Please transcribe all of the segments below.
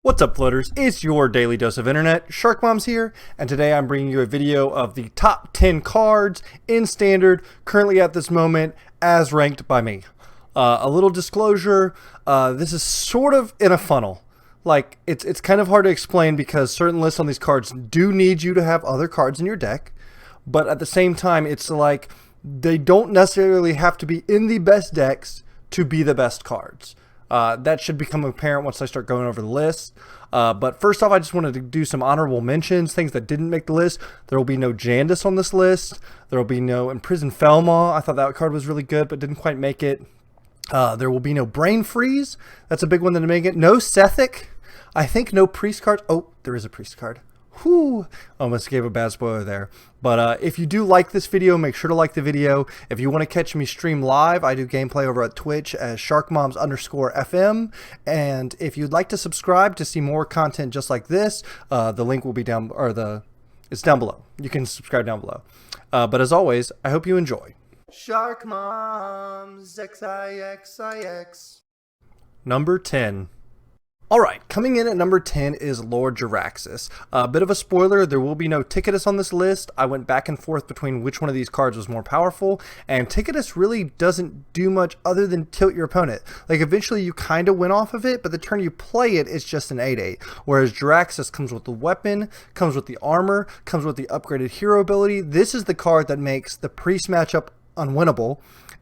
What's up, floaters? It's your daily dose of internet. Shark Mom's here, and today I'm bringing you a video of the top 10 cards in Standard currently at this moment as ranked by me. A little disclosure, this is sort of in a funnel. Like, it's kind of hard to explain because certain lists on these cards do need you to have other cards in your deck, but at the same time, it's like they don't necessarily have to be in the best decks to be the best cards. That should become apparent once I start going over the list. But first off, I just wanted to do some honorable mentions, things that didn't make the list. There will be no Jandis on this list. There will be no Imprisoned Felmaw. I thought that card was really good, but didn't quite make it. There will be no Brain Freeze. That's a big one that didn't make it. No Sethic. I think no Priest card. Oh, there is a Priest card. Whew, almost gave a bad spoiler there. But if you do like this video, make sure to like the video. If you want to catch me stream live, I do gameplay over at Twitch as sharkmoms_FM. And if you'd like to subscribe to see more content just like this, the link will be down, or it's down below. You can subscribe down below. But as always, I hope you enjoy. Shark Moms, XIXIX. Number 10. Alright, coming in at number 10 is Lord Jaraxxus. A bit of a spoiler, there will be no Ticketus on this list. I went back and forth between which one of these cards was more powerful, and Ticketus really doesn't do much other than tilt your opponent. Like, eventually you kind of win off of it, but the turn you play it, it's just an 8/8. Whereas Jaraxxus comes with the weapon, comes with the armor, comes with the upgraded hero ability. This is the card that makes the Priest matchup unwinnable.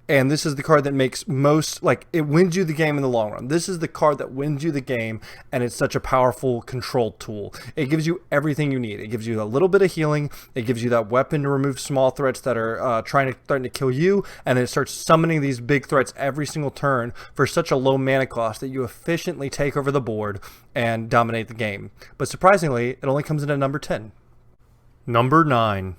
And this is the card that makes most, like, it wins you the game in the long run. This is the card that wins you the game, and it's such a powerful control tool. It gives you everything you need. It gives you a little bit of healing. It gives you that weapon to remove small threats that are threatening to kill you, and then it starts summoning these big threats every single turn for such a low mana cost that you efficiently take over the board and dominate the game. But surprisingly, it only comes in at number 10. Number 9.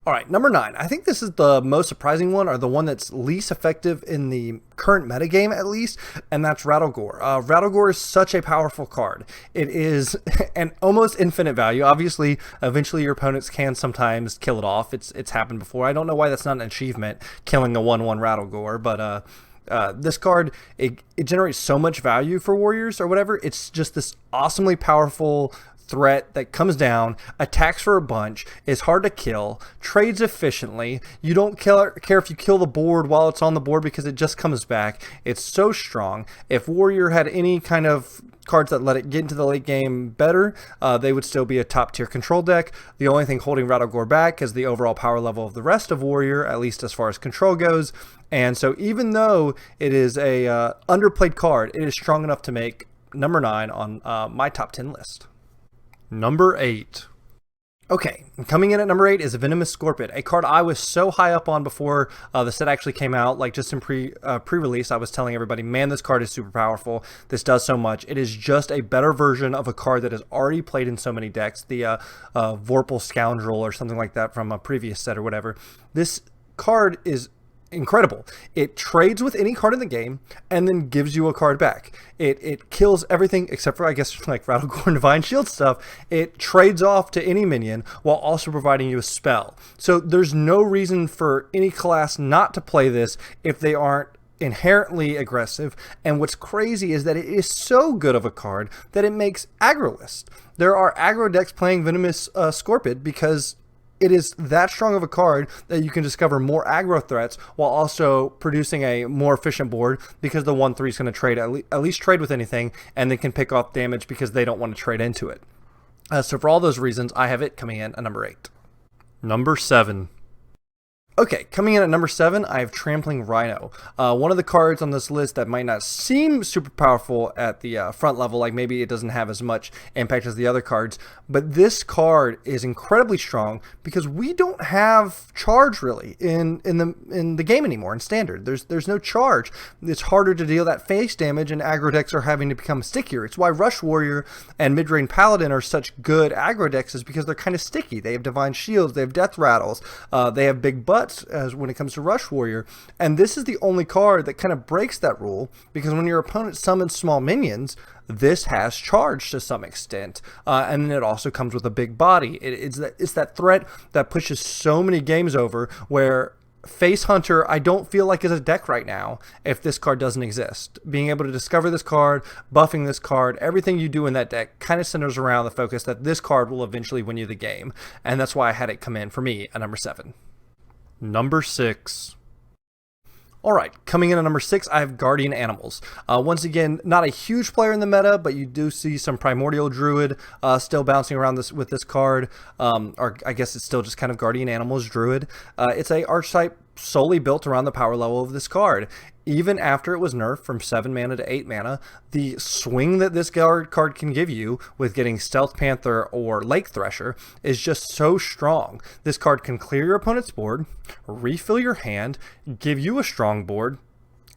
Alright, number 9. I think this is the most surprising one, or the one that's least effective in the current metagame at least, and that's Rattlegore. Rattlegore is such a powerful card. It is an almost infinite value. Obviously, eventually your opponents can sometimes kill it off. It's happened before. I don't know why that's not an achievement, killing a 1/1 Rattlegore, but this card, it generates so much value for warriors or whatever. It's just this awesomely powerful threat that comes down, attacks for a bunch, is hard to kill, trades efficiently. You don't care if you kill the board while it's on the board because it just comes back. It's so strong. If Warrior had any kind of cards that let it get into the late game better, they would still be a top tier control deck. The only thing holding Rattlegore back is the overall power level of the rest of Warrior, at least as far as control goes. And so even though it is a underplayed card, it is strong enough to make number 9 on my top 10 list. Number 8. Okay, coming in at number 8 is a Venomous Scorpion, a card I was so high up on before the set actually came out. Like, just in pre-release, I was telling everybody, man, this card is super powerful. This does so much. It is just a better version of a card that is already played in so many decks, the Vorpal Scoundrel or something like that from a previous set or whatever. This card is incredible. It trades with any card in the game and then gives you a card back. It kills everything except for, I guess, like Rattlegore and Divine Shield stuff. It trades off to any minion while also providing you a spell. So there's no reason for any class not to play this if they aren't inherently aggressive. And what's crazy is that it is so good of a card that it makes aggro lists. There are aggro decks playing Venomous Scorpion because it is that strong of a card that you can discover more aggro threats while also producing a more efficient board, because the 1/3 is going to trade at least trade with anything, and they can pick off damage because they don't want to trade into it. So for all those reasons, I have it coming in at number 8. Number 7. Okay, coming in at number 7, I have Trampling Rhino. One of the cards on this list that might not seem super powerful at the front level, like maybe it doesn't have as much impact as the other cards, but this card is incredibly strong because we don't have charge really in the game anymore in Standard. There's no charge. It's harder to deal that face damage, and aggro decks are having to become stickier. It's why Rush Warrior and Mid-Range Paladin are such good aggro decks, is because they're kind of sticky. They have Divine Shields, they have Death Rattles, they have big butts as when it comes to Rush Warrior, and this is the only card that kind of breaks that rule, because when your opponent summons small minions, this has charge to some extent, and then it also comes with a big body. It's that threat that pushes so many games over, where Face Hunter, I don't feel like is a deck right now if this card doesn't exist. Being able to discover this card, buffing this card, everything you do in that deck kind of centers around the focus that this card will eventually win you the game. And that's why I had it come in for me at number 7. Number 6. All right, coming in at number 6, I have Guardian Animals. Once again, not a huge player in the meta, but you do see some Primordial Druid still bouncing around with this card. Or I guess it's still just kind of Guardian Animals Druid. It's a archetype solely built around the power level of this card. Even after it was nerfed from 7 mana to 8 mana, the swing that this card can give you with getting Stealth Panther or Lake Thresher is just so strong. This card can clear your opponent's board, refill your hand, give you a strong board.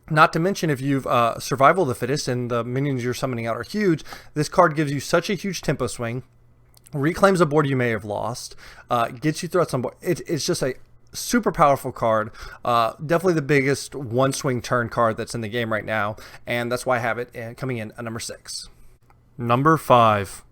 Not to mention, if you've Survival of the Fittest and the minions you're summoning out are huge, this card gives you such a huge tempo swing, reclaims a board you may have lost, gets you threats on board. It's just a super powerful card, definitely the biggest one swing turn card that's in the game right now, and that's why I have it coming in at number 6. Number 5.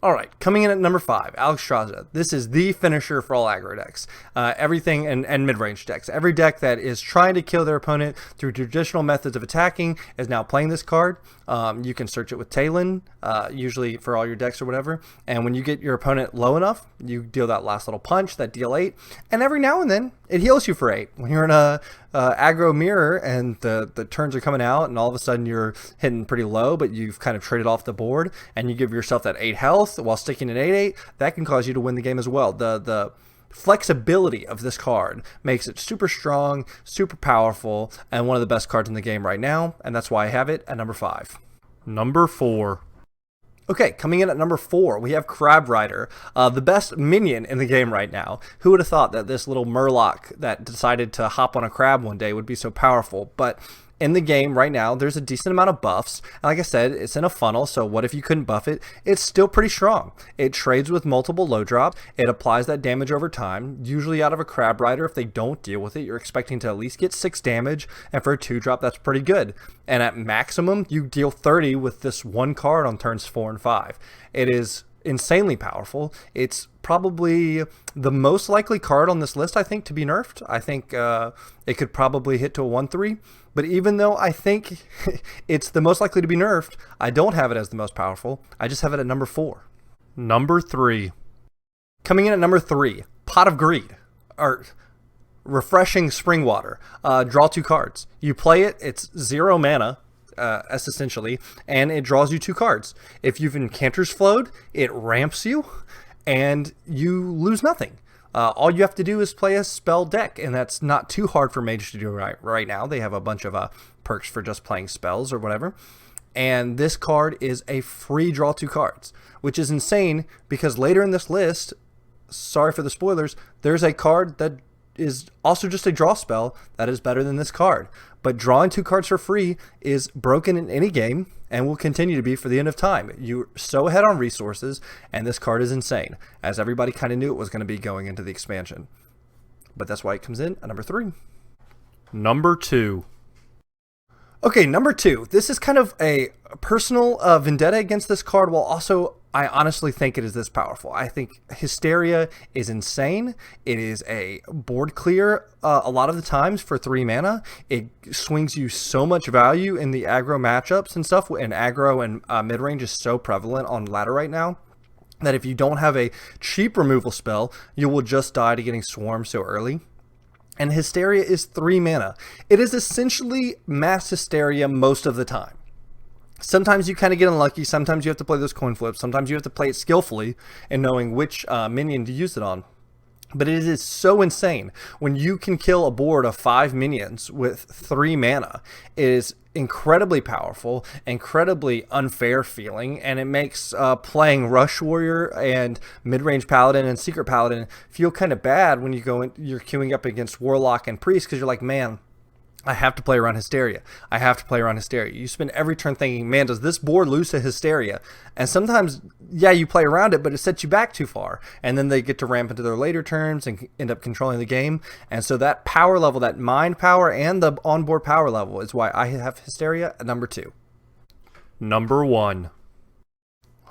All right, coming in at number 5, Alexstrasza. This is the finisher for all aggro decks. Everything and mid-range decks. Every deck that is trying to kill their opponent through traditional methods of attacking is now playing this card. You can search it with Talon, usually for all your decks or whatever. And when you get your opponent low enough, you deal that last little punch, that deal 8. And every now and then, it heals you for 8. When you're in a aggro mirror and the turns are coming out and all of a sudden you're hitting pretty low, but you've kind of traded off the board and you give yourself that 8 health while sticking at 8/8, that can cause you to win the game as well. The flexibility of this card makes it super strong, super powerful, and one of the best cards in the game right now, and that's why I have it at number 5. Number 4. Okay, coming in at number 4, we have Crab Rider, the best minion in the game right now. Who would have thought that this little Murloc that decided to hop on a crab one day would be so powerful? But in the game right now, there's a decent amount of buffs. And like I said, it's in a funnel, so what if you couldn't buff it? It's still pretty strong. It trades with multiple low drops. It applies that damage over time. Usually out of a Crab Rider, if they don't deal with it, you're expecting to at least get 6 damage. And for a 2-drop, that's pretty good. And at maximum, you deal 30 with this one card on turns 4 and 5. It is insanely powerful. It's probably the most likely card on this list, I think, to be nerfed. I think it could probably hit to a 1/3. But even though I think it's the most likely to be nerfed, I don't have it as the most powerful. I just have it at number 4. Number 3. Coming in at number 3, Pot of Greed, or Refreshing Spring Water. Draw 2 cards. You play it, it's 0 mana, essentially, and it draws you 2 cards. If you've Incanter's Flowed, it ramps you, and you lose nothing. All you have to do is play a spell deck, and that's not too hard for Mage to do right now. They have a bunch of perks for just playing spells or whatever. And this card is a free draw 2 cards, which is insane because later in this list, sorry for the spoilers, there's a card that is also just a draw spell that is better than this card. But drawing 2 cards for free is broken in any game and will continue to be for the end of time. You're so ahead on resources, and this card is insane, as everybody kind of knew it was going to be going into the expansion. But that's why it comes in at number 3. Number 2. Okay, number 2. This is kind of a personal vendetta against this card, while also I honestly think it is this powerful. I think Hysteria is insane. It is a board clear a lot of the times for 3 mana. It swings you so much value in the aggro matchups and stuff, and aggro and mid-range is so prevalent on ladder right now that if you don't have a cheap removal spell, you will just die to getting swarmed so early. And Hysteria is 3 mana. It is essentially mass Hysteria most of the time. Sometimes you kind of get unlucky. Sometimes you have to play those coin flips. Sometimes you have to play it skillfully and knowing which minion to use it on. But it is so insane when you can kill a board of 5 minions with 3 mana. It is incredibly powerful, incredibly unfair feeling, and it makes playing Rush Warrior and Mid-Range Paladin and Secret Paladin feel kind of bad when you're queuing up against Warlock and Priest, because you're like, man, I have to play around Hysteria. I have to play around Hysteria. You spend every turn thinking, man, does this board lose to Hysteria? And sometimes, yeah, you play around it, but it sets you back too far. And then they get to ramp into their later turns and end up controlling the game. And so that power level, that mind power and the onboard power level is why I have Hysteria at number 2. Number 1.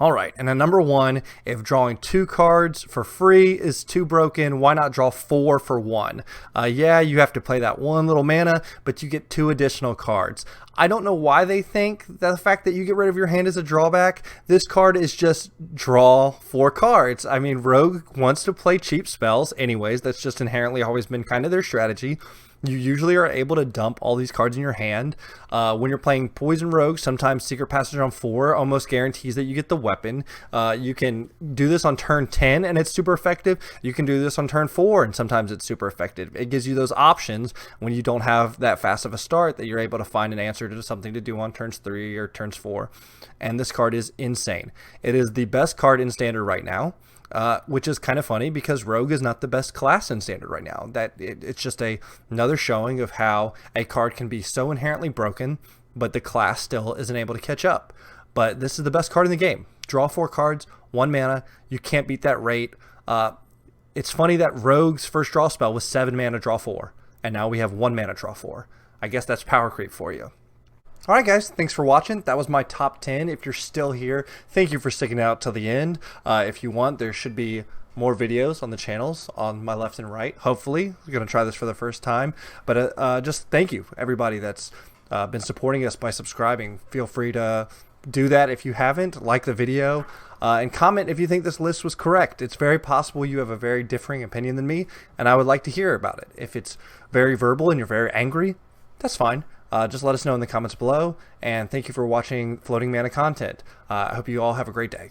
Alright, and then number 1, if drawing 2 cards for free is too broken, why not draw 4 for 1? Yeah, you have to play that 1 little mana, but you get 2 additional cards. I don't know why they think that the fact that you get rid of your hand is a drawback. This card is just draw 4 cards. I mean, Rogue wants to play cheap spells anyways. That's just inherently always been kind of their strategy. You usually are able to dump all these cards in your hand. When you're playing Poison Rogue, sometimes Secret Passage on 4 almost guarantees that you get the weapon. You can do this on turn 10 and it's super effective. You can do this on turn 4 and sometimes it's super effective. It gives you those options when you don't have that fast of a start that you're able to find an answer to something to do on turns 3 or turns 4. And this card is insane. It is the best card in Standard right now. Which is kind of funny because Rogue is not the best class in Standard right now. It's just another showing of how a card can be so inherently broken, but the class still isn't able to catch up. But this is the best card in the game. Draw 4 cards, 1 mana. You can't beat that rate. It's funny that Rogue's first draw spell was 7 mana, draw 4, and now we have 1 mana, draw 4. I guess that's power creep for you. Alright guys, thanks for watching. That was my top 10. If you're still here, thank you for sticking out till the end. If you want, there should be more videos on the channels on my left and right. Hopefully, we're going to try this for the first time. But just thank you, everybody that's been supporting us by subscribing. Feel free to do that if you haven't. Like the video and comment if you think this list was correct. It's very possible you have a very differing opinion than me, and I would like to hear about it. If it's very verbal and you're very angry, that's fine. Just let us know in the comments below, and thank you for watching Floating Mana content. I hope you all have a great day.